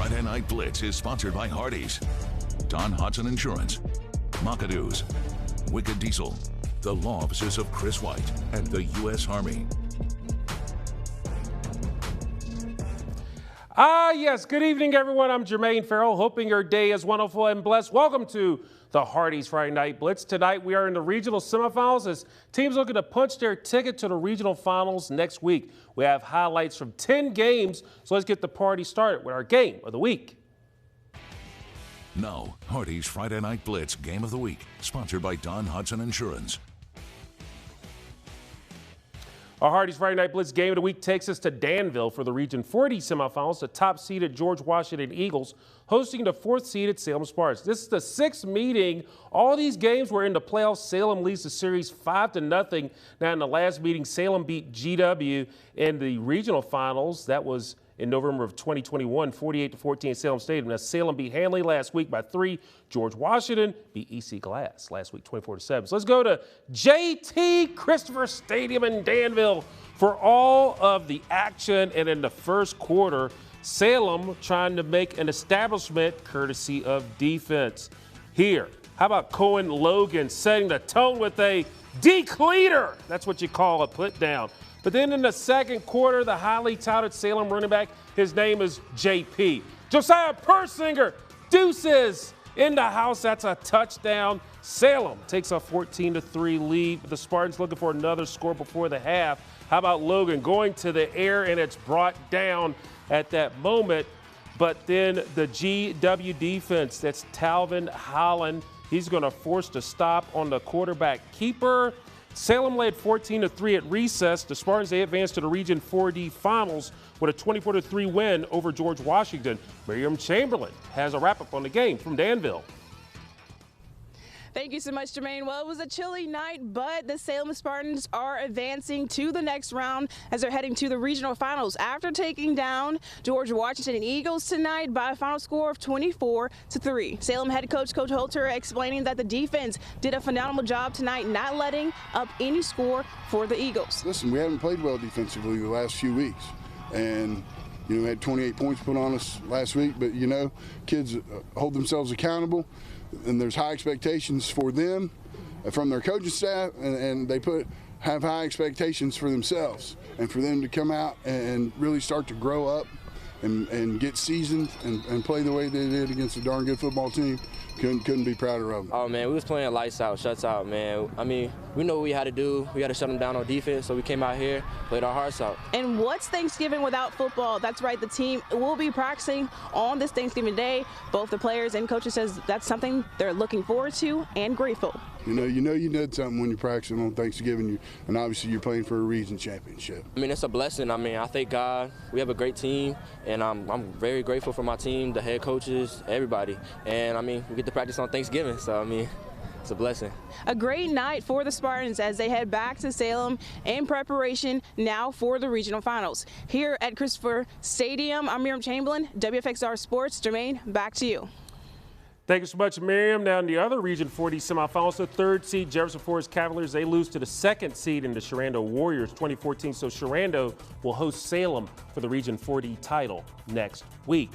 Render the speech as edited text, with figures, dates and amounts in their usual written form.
Friday Night Blitz is sponsored by Hardee's, Don Hudson Insurance, McAdoo's, Wicked Diesel, the law offices of Chris White, and the U.S. Army. Yes. Good evening, everyone. I'm Jermaine Farrell, hoping your day is wonderful and blessed. Welcome to the Hardee's Friday Night Blitz. Tonight, we are in the regional semifinals as teams looking to punch their ticket to the regional finals next week. We have highlights from 10 games, so let's get the party started with our game of the week. Now, Hardee's Friday Night Blitz Game of the Week, sponsored by Don Hudson Insurance. Our Hardee's Friday Night Blitz Game of the Week takes us to Danville for the Region 4D semifinals. The top-seeded George Washington Eagles hosting the fourth-seeded Salem Spartans. This is the sixth meeting. All these games were in the playoffs. Salem leads the series 5-0. Now, in the last meeting, Salem beat GW in the regional finals. That was in November of 2021, 48-14 at Salem Stadium. Now, Salem beat Hanley last week by 3. George Washington beat EC Glass last week, 24-7. So let's go to JT Christopher Stadium in Danville for all of the action. And in the first quarter, Salem trying to make an establishment courtesy of defense. Here, how about Cohen Logan setting the tone with a decleater? That's what you call a put down. But then in the second quarter, the highly touted Salem running back, his name is JP. Josiah Persinger, deuces in the house. That's a touchdown. Salem takes a 14-3 lead. The Spartans looking for another score before the half. How about Logan going to the air, and it's brought down at that moment. But then the GW defense, that's Talvin Holland, he's going to force the stop on the quarterback keeper. Salem led 14-3 at recess. The Spartans, they advanced to the Region 4D Finals with a 24-3 win over George Washington. Miriam Chamberlain has a wrap-up on the game from Danville. Thank you so much, Jermaine. Well, it was a chilly night, but the Salem Spartans are advancing to the next round as they're heading to the regional finals after taking down George Washington Eagles tonight by a final score of 24-3. Salem head coach Coach Holter explaining that the defense did a phenomenal job tonight, not letting up any score for the Eagles. Listen, we haven't played well defensively the last few weeks, and we had 28 points put on us last week, but kids hold themselves accountable. And there's high expectations for them from their coaching staff, and they have high expectations for themselves, and for them to come out and really start to grow up and get seasoned and play the way they did against a darn good football team. Couldn't be prouder of them. Oh, man, we was playing lights out, shuts out, man. I mean, we know what we had to do. We had to shut them down on defense, so we came out here, played our hearts out. And what's Thanksgiving without football? That's right, the team will be practicing on this Thanksgiving Day. Both the players and coaches says that's something they're looking forward to and grateful. You did something when you're practicing on Thanksgiving, and obviously you're playing for a region championship. I mean, it's a blessing. I mean, I thank God we have a great team, and I'm very grateful for my team, the head coaches, everybody. And I mean, we get to practice on Thanksgiving, so I mean, it's a blessing. A great night for the Spartans as they head back to Salem in preparation now for the regional finals. Here at Christopher Stadium, I'm Miriam Chamberlain, WFXR Sports. Jermaine, back to you. Thank you so much, Miriam. Now in the other Region 4D semifinals, the third seed Jefferson Forest Cavaliers, they lose to the second seed in the Sherando Warriors 2014. So Sherando will host Salem for the Region 4D title next week.